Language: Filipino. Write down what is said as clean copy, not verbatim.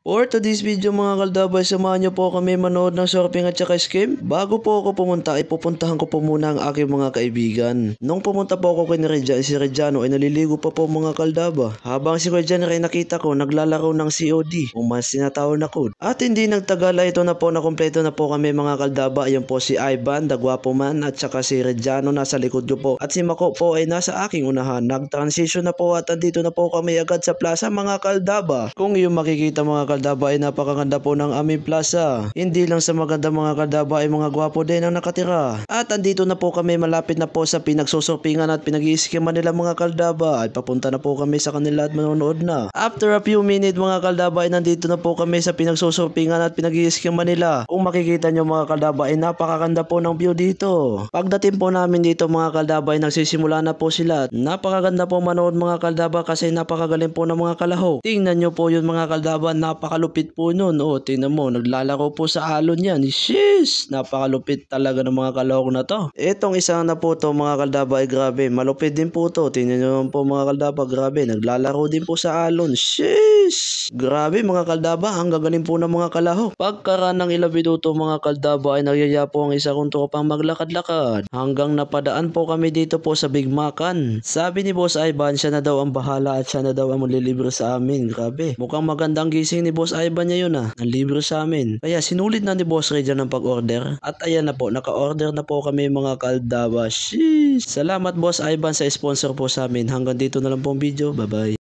For today's video mga kaldabay, samahan niyo po kami manood ng surfing at saka scam. Bago po ako pumunta ay pupuntahan ko po muna ang aking mga kaibigan. Nung pumunta po ako kay Reggiano, si Reggiano ay naliligo pa po mga kaldaba. Habang si Reggiano ay nakita ko naglalaro ng COD o mas tinatawag na code. At hindi nagtagal ay ito na po, nakompleto na po kami mga kaldaba. Ayan po si Ivan, the gwapo man, at saka si Reggiano nasa likod ko po. At si Mako po ay nasa aking unahan. Nag-transition na po at andito na po kami agad sa plaza mga kaldaba. Kung yung makikita mga kaldaba ay napakaganda po ng aming plaza. Hindi lang sa maganda mga kaldaba ay mga gwapo din ang nakatira. At andito na po kami, malapit na po sa pinagsusurfingan at pinag-iiskiman nila mga kaldaba. At papunta na po kami sa kanila at manonood na. After a few minutes mga kaldaba ay nandito na po kami sa pinagsusurfingan at pinag-iiskiman nila. Kung makikita nyo mga kaldaba ay napakaganda po ng view dito. Pagdating po namin dito mga kaldaba ay nagsisimula na po sila. Napakaganda po manood mga kaldaba kasi napakagaling po ng mga kalahok. Tingnan nyo po yun mga kaldaba, napakalupit po nun. O tingnan mo, naglalaro po sa alon yan. Sheesh! Napakalupit talaga ng mga kalahok na to. Etong isang na po to mga kaldaba ay grabe, malupit din po to. Tingnan nyo po mga kaldaba, grabe, naglalaro din po sa alon. Sheesh! Grabe mga kaldaba, ang gagaling po ng mga kalahok. Pagkaraan ng ilang minuto mga kaldaba ay nagyaya po ang isa kong tropang maglakad-lakad. Hanggang napadaan po kami dito po sa Big Macan. Sabi ni Boss Ivan, siya na daw ang bahala at siya na daw ang manlilibre sa amin. Grabe, mukhang magandang gising ni Boss Ivan niya yun ang libre sa amin. Kaya sinulit na ni Boss Ray dyan ang pag-order. At ayan na po, naka-order na po kami mga kaldaba. Sheesh! Salamat Boss Ivan sa sponsor po sa amin. Hanggang dito na lang po ang video. Bye bye.